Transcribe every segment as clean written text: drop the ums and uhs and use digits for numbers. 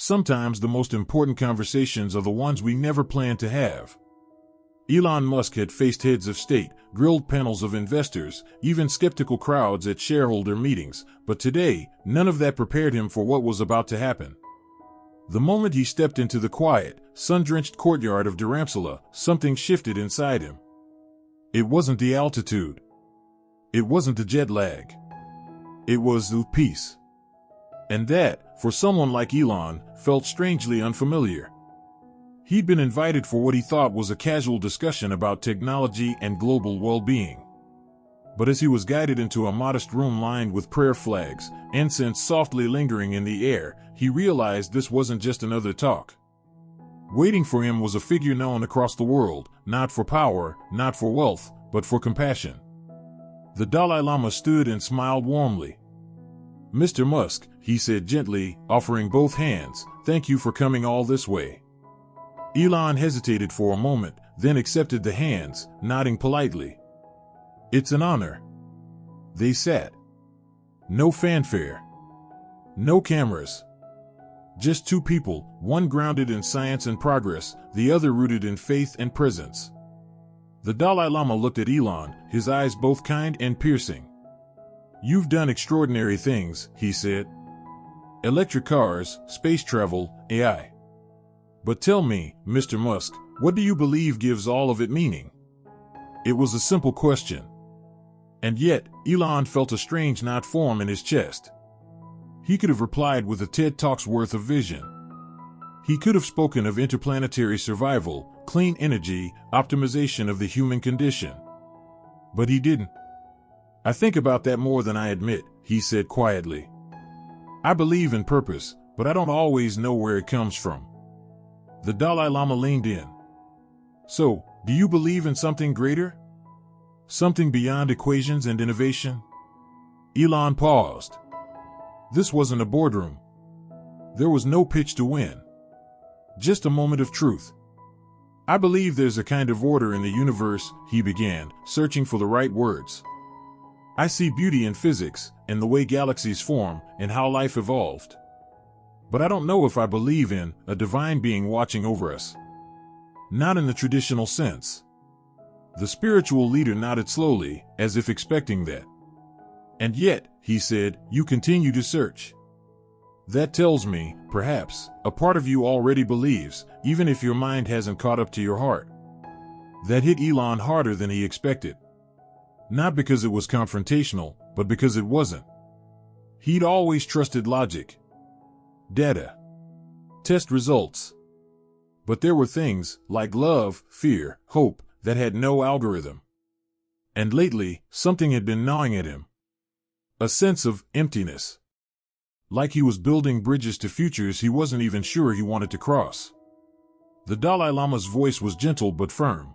Sometimes the most important conversations are the ones we never plan to have. Elon Musk had faced heads of state, grilled panels of investors, even skeptical crowds at shareholder meetings, but today, none of that prepared him for what was about to happen. The moment he stepped into the quiet, sun-drenched courtyard of Dharamsala, something shifted inside him. It wasn't the altitude. It wasn't the jet lag. It was the peace. And that, for someone like Elon, felt strangely unfamiliar. He'd been invited for what he thought was a casual discussion about technology and global well-being. But as he was guided into a modest room lined with prayer flags, incense softly lingering in the air, he realized this wasn't just another talk. Waiting for him was a figure known across the world, not for power, not for wealth, but for compassion. The Dalai Lama stood and smiled warmly. "Mr. Musk," he said gently, offering both hands, "thank you for coming all this way." Elon hesitated for a moment, then accepted the hands, nodding politely. "It's an honor." They sat. No fanfare. No cameras. Just two people, one grounded in science and progress, the other rooted in faith and presence. The Dalai Lama looked at Elon, his eyes both kind and piercing. "You've done extraordinary things," he said. "Electric cars, space travel, AI. But tell me, Mr. Musk, what do you believe gives all of it meaning?" It was a simple question. And yet, Elon felt a strange knot form in his chest. He could have replied with a TED Talk's worth of vision. He could have spoken of interplanetary survival, clean energy, optimization of the human condition. But he didn't. "I think about that more than I admit," he said quietly. "I believe in purpose, but I don't always know where it comes from." The Dalai Lama leaned in. "So, do you believe in something greater? Something beyond equations and innovation?" Elon paused. This wasn't a boardroom. There was no pitch to win. Just a moment of truth. "I believe there's a kind of order in the universe," he began, searching for the right words. "I see beauty in physics, in the way galaxies form, and how life evolved. But I don't know if I believe in a divine being watching over us. Not in the traditional sense." The spiritual leader nodded slowly, as if expecting that. "And yet," he said, "you continue to search. That tells me, perhaps, a part of you already believes, even if your mind hasn't caught up to your heart." That hit Elon harder than he expected. Not because it was confrontational, but because it wasn't. He'd always trusted logic. Data. Test results. But there were things, like love, fear, hope, that had no algorithm. And lately, something had been gnawing at him. A sense of emptiness. Like he was building bridges to futures he wasn't even sure he wanted to cross. The Dalai Lama's voice was gentle but firm.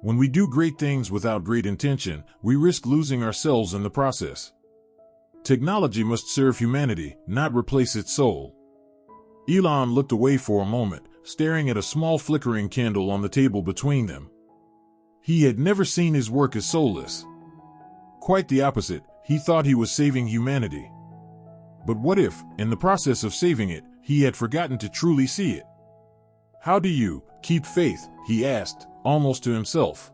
"When we do great things without great intention, we risk losing ourselves in the process. Technology must serve humanity, not replace its soul." Elon looked away for a moment, staring at a small flickering candle on the table between them. He had never seen his work as soulless. Quite the opposite, he thought he was saving humanity. But what if, in the process of saving it, he had forgotten to truly see it? "How do you keep faith?" he asked, almost to himself.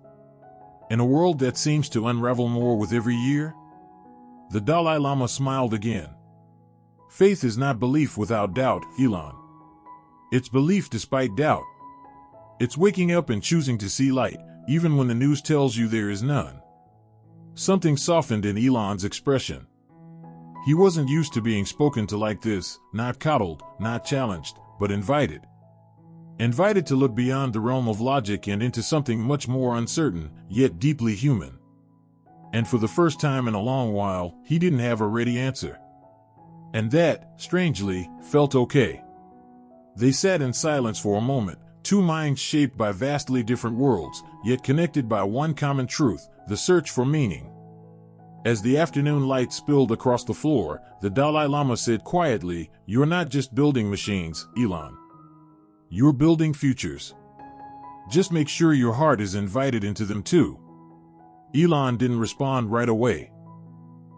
"In a world that seems to unravel more with every year?" The Dalai Lama smiled again. "Faith is not belief without doubt, Elon. It's belief despite doubt. It's waking up and choosing to see light, even when the news tells you there is none." Something softened in Elon's expression. He wasn't used to being spoken to like this, not coddled, not challenged, but invited. Invited to look beyond the realm of logic and into something much more uncertain, yet deeply human. And for the first time in a long while, he didn't have a ready answer. And that, strangely, felt okay. They sat in silence for a moment, two minds shaped by vastly different worlds, yet connected by one common truth, the search for meaning. As the afternoon light spilled across the floor, the Dalai Lama said quietly, "You're not just building machines, Elon. You're building futures. Just make sure your heart is invited into them too." Elon didn't respond right away.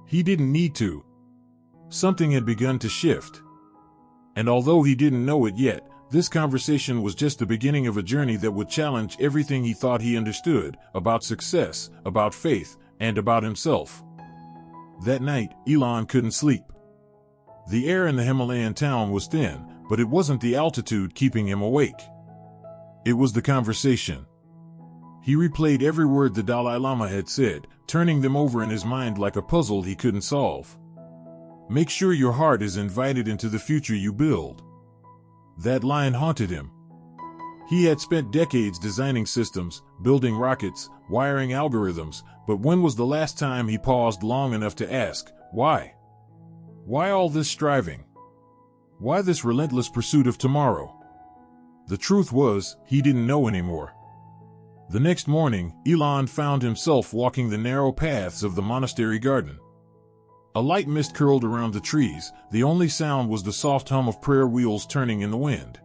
He didn't need to. Something had begun to shift. And although he didn't know it yet, this conversation was just the beginning of a journey that would challenge everything he thought he understood about success, about faith, and about himself. That night, Elon couldn't sleep. The air in the Himalayan town was thin, but it wasn't the altitude keeping him awake. It was the conversation. He replayed every word the Dalai Lama had said, turning them over in his mind like a puzzle he couldn't solve. Make sure your heart is invited into the future you build. That line haunted him. He had spent decades designing systems, building rockets, wiring algorithms, but when was the last time he paused long enough to ask, why? Why all this striving? Why this relentless pursuit of tomorrow? The truth was, he didn't know anymore. The next morning, Elon found himself walking the narrow paths of the monastery garden. A light mist curled around the trees, the only sound was the soft hum of prayer wheels turning in the wind.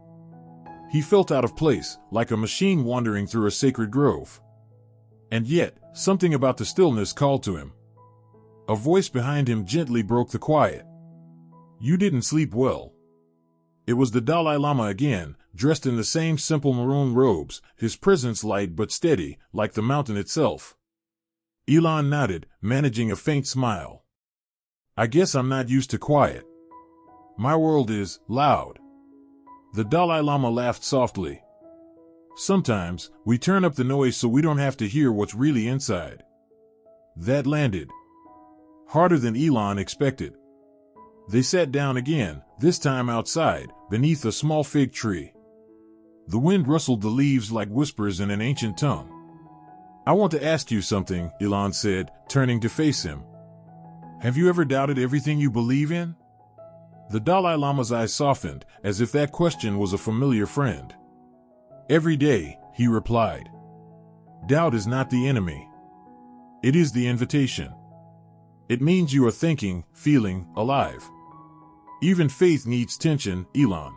He felt out of place, like a machine wandering through a sacred grove. And yet, something about the stillness called to him. A voice behind him gently broke the quiet. You didn't sleep well. It was the Dalai Lama again, dressed in the same simple maroon robes, his presence light but steady, like the mountain itself. Elon nodded, managing a faint smile. I guess I'm not used to quiet. My world is loud. The Dalai Lama laughed softly. Sometimes, we turn up the noise so we don't have to hear what's really inside. That landed harder than Elon expected. They sat down again, this time outside, beneath a small fig tree. The wind rustled the leaves like whispers in an ancient tongue. I want to ask you something, Elon said, turning to face him. Have you ever doubted everything you believe in? The Dalai Lama's eyes softened, as if that question was a familiar friend. Every day, he replied. Doubt is not the enemy. It is the invitation. It means you are thinking, feeling, alive. Even faith needs tension, Elon.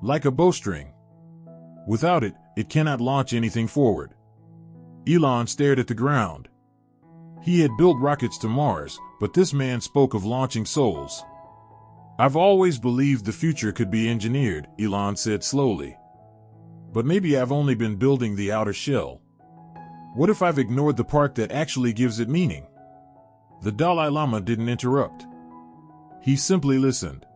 Like a bowstring. Without it, it cannot launch anything forward. Elon stared at the ground. He had built rockets to Mars, but this man spoke of launching souls. I've always believed the future could be engineered, Elon said slowly. But maybe I've only been building the outer shell. What if I've ignored the part that actually gives it meaning? The Dalai Lama didn't interrupt. He simply listened.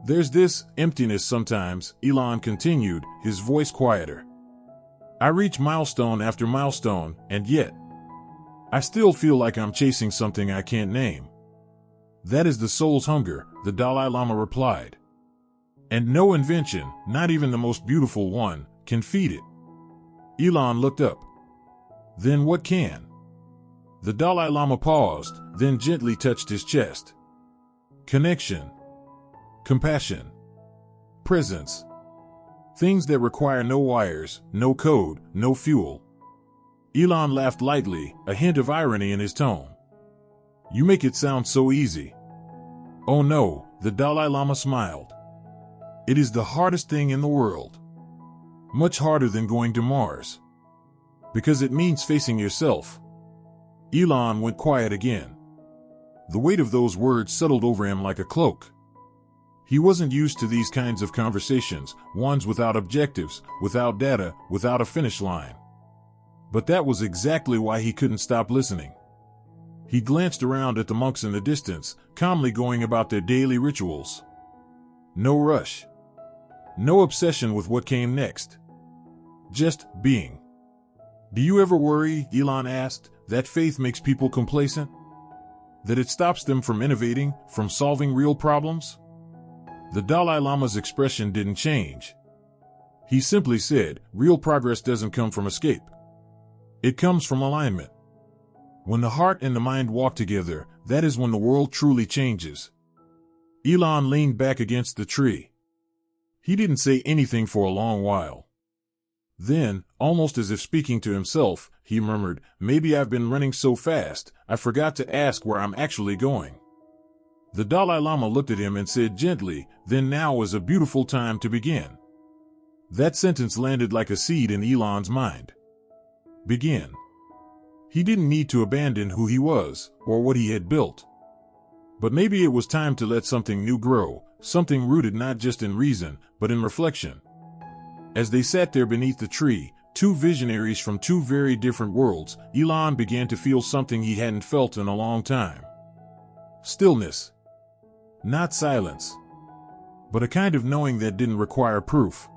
There's this emptiness sometimes, Elon continued, his voice quieter. I reach milestone after milestone, and yet, I still feel like I'm chasing something I can't name. That is the soul's hunger, the Dalai Lama replied. And no invention, not even the most beautiful one, can feed it. Elon looked up. Then what can? The Dalai Lama paused, then gently touched his chest. Connection. Compassion. Presence. Things that require no wires, no code, no fuel. Elon laughed lightly, a hint of irony in his tone. You make it sound so easy. Oh no, the Dalai Lama smiled. It is the hardest thing in the world. Much harder than going to Mars. Because it means facing yourself. Elon went quiet again. The weight of those words settled over him like a cloak. He wasn't used to these kinds of conversations, ones without objectives, without data, without a finish line. But that was exactly why he couldn't stop listening. He glanced around at the monks in the distance, calmly going about their daily rituals. No rush. No obsession with what came next. Just being. Do you ever worry, Elon asked, that faith makes people complacent? That it stops them from innovating, from solving real problems? The Dalai Lama's expression didn't change. He simply said, real progress doesn't come from escape. It comes from alignment. When the heart and the mind walk together, that is when the world truly changes. Elon leaned back against the tree. He didn't say anything for a long while. Then, almost as if speaking to himself, he murmured, maybe I've been running so fast, I forgot to ask where I'm actually going. The Dalai Lama looked at him and said gently, then now is a beautiful time to begin. That sentence landed like a seed in Elon's mind. Begin. He didn't need to abandon who he was, or what he had built. But maybe it was time to let something new grow, something rooted not just in reason, but in reflection. As they sat there beneath the tree, two visionaries from two very different worlds, Elon began to feel something he hadn't felt in a long time. Stillness. Not silence, but a kind of knowing that didn't require proof.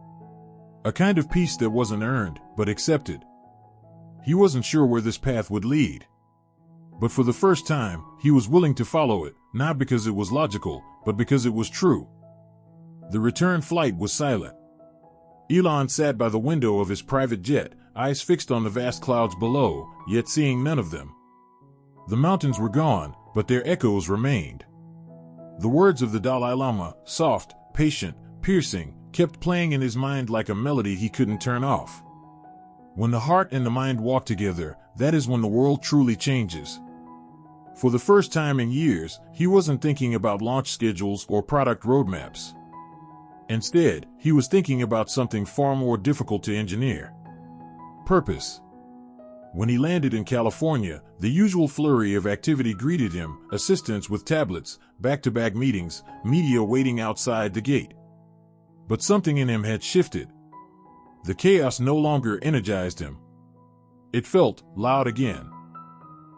A kind of peace that wasn't earned, but accepted. He wasn't sure where this path would lead. But for the first time, he was willing to follow it, not because it was logical, but because it was true. The return flight was silent. Elon sat by the window of his private jet, eyes fixed on the vast clouds below, yet seeing none of them. The mountains were gone, but their echoes remained. The words of the Dalai Lama, soft, patient, piercing, kept playing in his mind like a melody he couldn't turn off. When the heart and the mind walk together, that is when the world truly changes. For the first time in years, he wasn't thinking about launch schedules or product roadmaps. Instead, he was thinking about something far more difficult to engineer. Purpose. When he landed in California, the usual flurry of activity greeted him, assistants with tablets, back-to-back meetings, media waiting outside the gate. But something in him had shifted. The chaos no longer energized him. It felt loud again.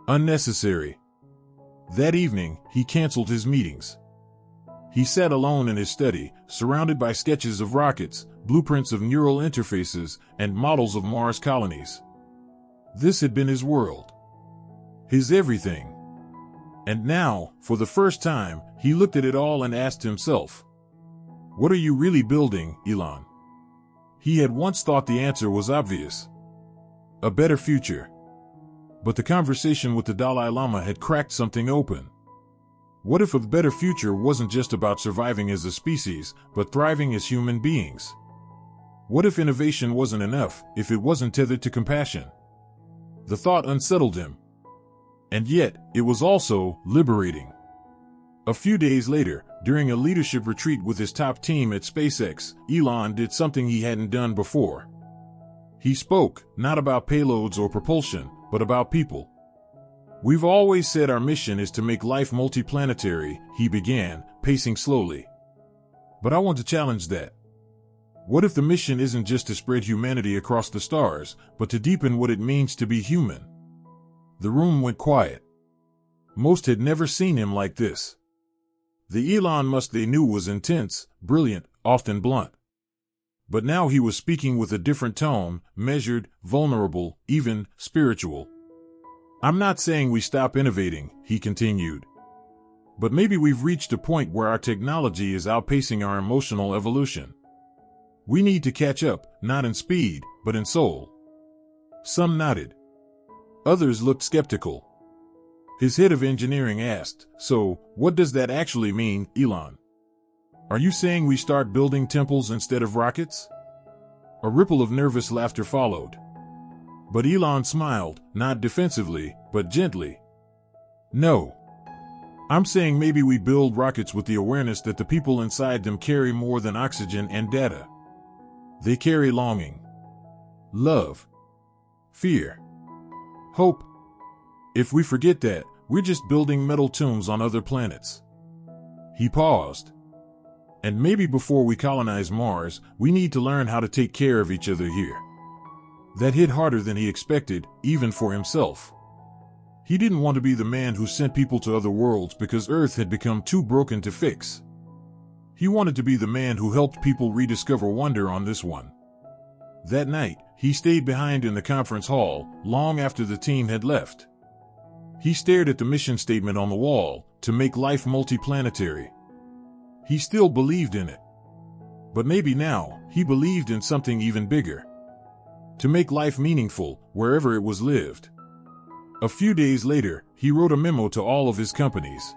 Unnecessary. That evening, he canceled his meetings. He sat alone in his study, surrounded by sketches of rockets, blueprints of neural interfaces, and models of Mars colonies. This had been his world. His everything. And now, for the first time, he looked at it all and asked himself, "What are you really building, Elon?" He had once thought the answer was obvious. A better future. But the conversation with the Dalai Lama had cracked something open. What if a better future wasn't just about surviving as a species, but thriving as human beings? What if innovation wasn't enough, if it wasn't tethered to compassion? The thought unsettled him. And yet, it was also liberating. A few days later, during a leadership retreat with his top team at SpaceX, Elon did something he hadn't done before. He spoke, not about payloads or propulsion, but about people. "We've always said our mission is to make life multiplanetary," he began, pacing slowly. "But I want to challenge that. What if the mission isn't just to spread humanity across the stars, but to deepen what it means to be human?" The room went quiet. Most had never seen him like this. The Elon Musk they knew was intense, brilliant, often blunt. But now he was speaking with a different tone, measured, vulnerable, even spiritual. "I'm not saying we stop innovating," he continued. "But maybe we've reached a point where our technology is outpacing our emotional evolution. We need to catch up, not in speed, but in soul." Some nodded. Others looked skeptical. His head of engineering asked, "So, what does that actually mean, Elon? Are you saying we start building temples instead of rockets?" A ripple of nervous laughter followed. But Elon smiled, not defensively, but gently. "No. I'm saying maybe we build rockets with the awareness that the people inside them carry more than oxygen and data. They carry longing, love, fear, hope. If we forget that, we're just building metal tombs on other planets." He paused. "And maybe before we colonize Mars, we need to learn how to take care of each other here." That hit harder than he expected, even for himself. He didn't want to be the man who sent people to other worlds because Earth had become too broken to fix. He wanted to be the man who helped people rediscover wonder on this one. That night, he stayed behind in the conference hall, long after the team had left. He stared at the mission statement on the wall, to make life multiplanetary. He still believed in it. But maybe now, he believed in something even bigger. To make life meaningful, wherever it was lived. A few days later, he wrote a memo to all of his companies.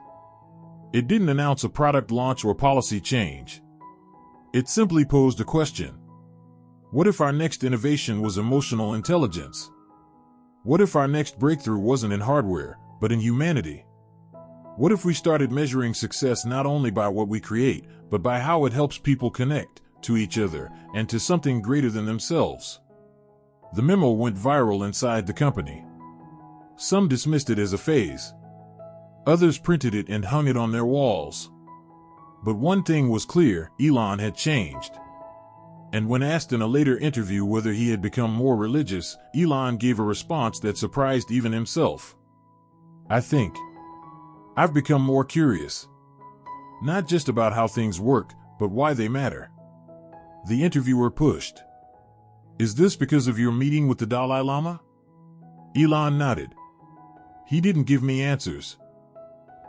It didn't announce a product launch or policy change. It simply posed a question. What if our next innovation was emotional intelligence? What if our next breakthrough wasn't in hardware, but in humanity? What if we started measuring success not only by what we create, but by how it helps people connect to each other and to something greater than themselves? The memo went viral inside the company. Some dismissed it as a phase. Others printed it and hung it on their walls. But one thing was clear, Elon had changed. And when asked in a later interview whether he had become more religious, Elon gave a response that surprised even himself. "I think I've become more curious. Not just about how things work, but why they matter." The interviewer pushed. "Is this because of your meeting with the Dalai Lama?" Elon nodded. "He didn't give me answers.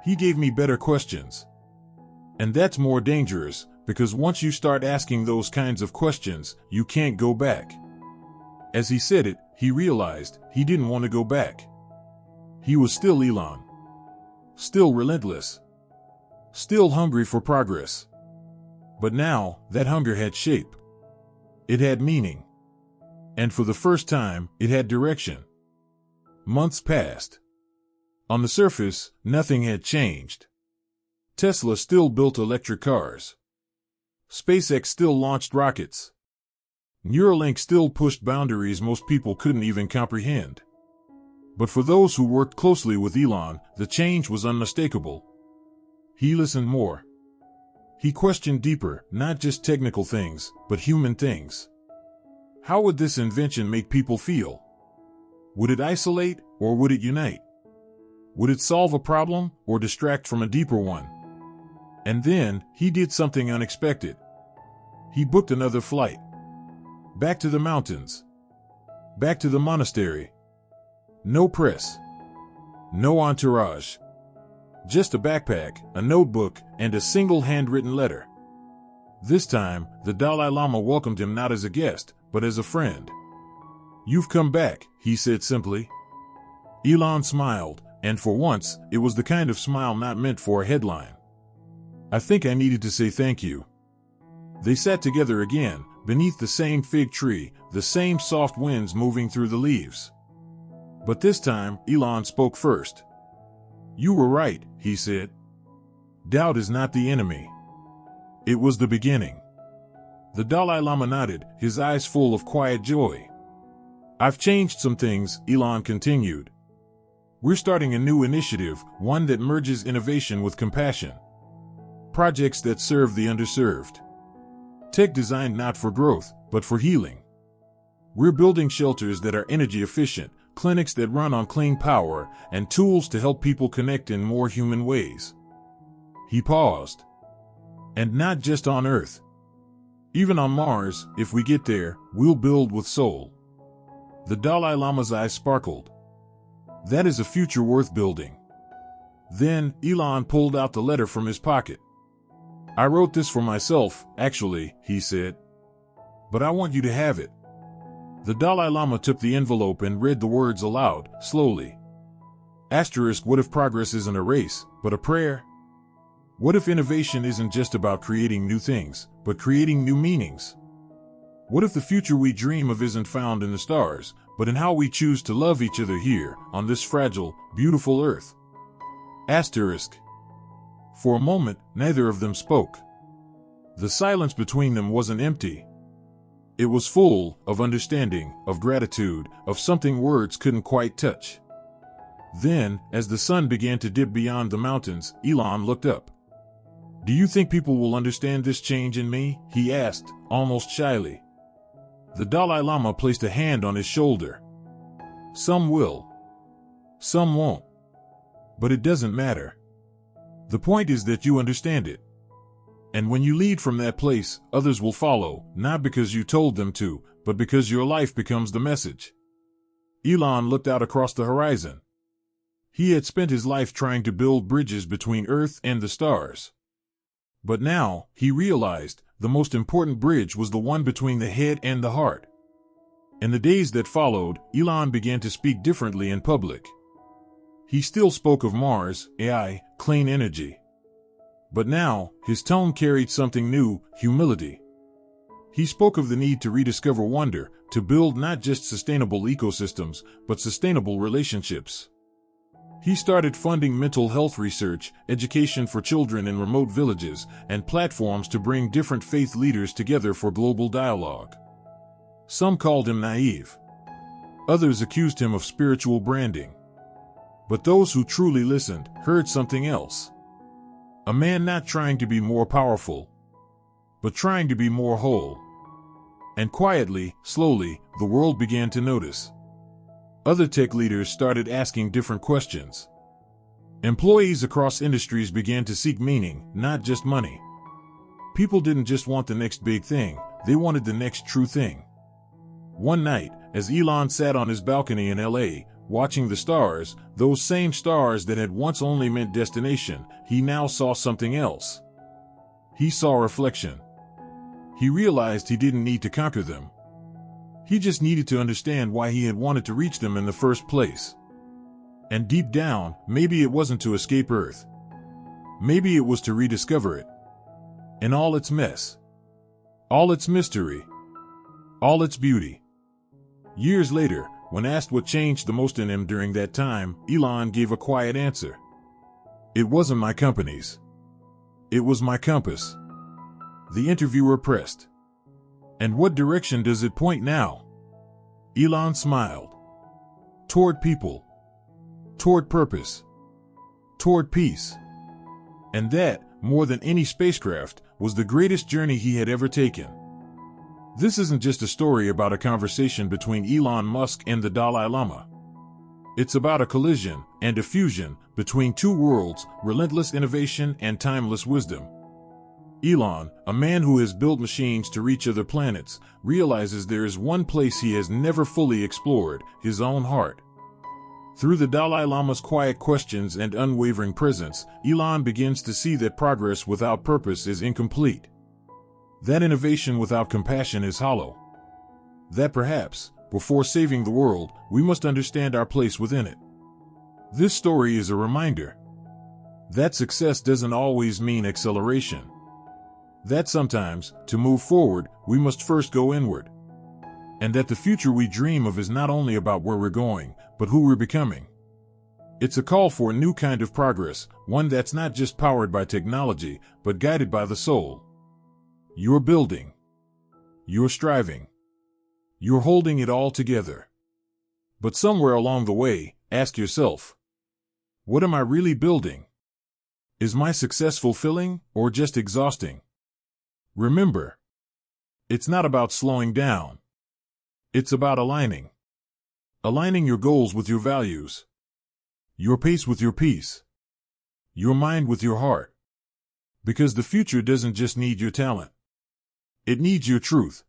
He gave me better questions. And that's more dangerous, because once you start asking those kinds of questions, you can't go back." As he said it, he realized he didn't want to go back. He was still Elon. Still relentless. Still hungry for progress. But now, that hunger had shape. It had meaning. And for the first time, it had direction. Months passed. On the surface, nothing had changed. Tesla still built electric cars. SpaceX still launched rockets. Neuralink still pushed boundaries most people couldn't even comprehend. But for those who worked closely with Elon, the change was unmistakable. He listened more. He questioned deeper, not just technical things, but human things. How would this invention make people feel? Would it isolate, or would it unite? Would it solve a problem, or distract from a deeper one? And then, he did something unexpected. He booked another flight. Back to the mountains. Back to the monastery. No press. No entourage. Just a backpack, a notebook, and a single handwritten letter. This time, the Dalai Lama welcomed him not as a guest, but as a friend. "You've come back," he said simply. Elon smiled, and for once, it was the kind of smile not meant for a headline. "I think I needed to say thank you." They sat together again, beneath the same fig tree, the same soft winds moving through the leaves. But this time, Elon spoke first. "You were right," he said. "Doubt is not the enemy. It was the beginning." The Dalai Lama nodded, his eyes full of quiet joy. "I've changed some things," Elon continued. "We're starting a new initiative, one that merges innovation with compassion. Projects that serve the underserved. Tech designed not for growth, but for healing. We're building shelters that are energy efficient, clinics that run on clean power, and tools to help people connect in more human ways." He paused. "And not just on Earth. Even on Mars, if we get there, we'll build with soul." The Dalai Lama's eyes sparkled. "That is a future worth building." Then, Elon pulled out the letter from his pocket. "I wrote this for myself, actually," he said. "But I want you to have it." The Dalai Lama took the envelope and read the words aloud, slowly. Asterisk, what if progress isn't a race, but a prayer? What if innovation isn't just about creating new things, but creating new meanings? What if the future we dream of isn't found in the stars, but in how we choose to love each other here, on this fragile, beautiful earth? Asterisk. For a moment, neither of them spoke. The silence between them wasn't empty. It was full of understanding, of gratitude, of something words couldn't quite touch. Then, as the sun began to dip beyond the mountains, Elon looked up. "Do you think people will understand this change in me?" he asked, almost shyly. The Dalai Lama placed a hand on his shoulder. "Some will. Some won't. But it doesn't matter. The point is that you understand it. And when you lead from that place, others will follow, not because you told them to, but because your life becomes the message." Elon looked out across the horizon. He had spent his life trying to build bridges between Earth and the stars. But now, he realized, the most important bridge was the one between the head and the heart. In the days that followed, Elon began to speak differently in public. He still spoke of Mars, AI, clean energy. But now, his tone carried something new, humility. He spoke of the need to rediscover wonder, to build not just sustainable ecosystems, but sustainable relationships. He started funding mental health research, education for children in remote villages, and platforms to bring different faith leaders together for global dialogue. Some called him naive. Others accused him of spiritual branding. But those who truly listened heard something else. A man not trying to be more powerful, but trying to be more whole. And quietly, slowly, the world began to notice. Other tech leaders started asking different questions. Employees across industries began to seek meaning, not just money. People didn't just want the next big thing, they wanted the next true thing. One night, as Elon sat on his balcony in LA, watching the stars, those same stars that had once only meant destination, he now saw something else. He saw reflection. He realized he didn't need to conquer them. He just needed to understand why he had wanted to reach them in the first place. And deep down, maybe it wasn't to escape Earth. Maybe it was to rediscover it. In all its mess. All its mystery. All its beauty. Years later, when asked what changed the most in him during that time, Elon gave a quiet answer. It wasn't my companies. It was my compass. The interviewer pressed. And what direction does it point now? Elon smiled. Toward people. Toward purpose. Toward peace. And that, more than any spacecraft, was the greatest journey he had ever taken. This isn't just a story about a conversation between Elon Musk and the Dalai Lama. It's about a collision and a fusion between two worlds, relentless innovation and timeless wisdom. Elon, a man who has built machines to reach other planets, realizes there is one place he has never fully explored, his own heart. Through the Dalai Lama's quiet questions and unwavering presence, Elon begins to see that progress without purpose is incomplete. That innovation without compassion is hollow. That perhaps, before saving the world, we must understand our place within it. This story is a reminder that success doesn't always mean acceleration. That sometimes, to move forward, we must first go inward. And that the future we dream of is not only about where we're going, but who we're becoming. It's a call for a new kind of progress, one that's not just powered by technology, but guided by the soul. You're building. You're striving. You're holding it all together. But somewhere along the way, ask yourself, what am I really building? Is my success fulfilling or just exhausting? Remember, it's not about slowing down. It's about aligning. Aligning your goals with your values. Your pace with your peace. Your mind with your heart. Because the future doesn't just need your talent. It needs your truth.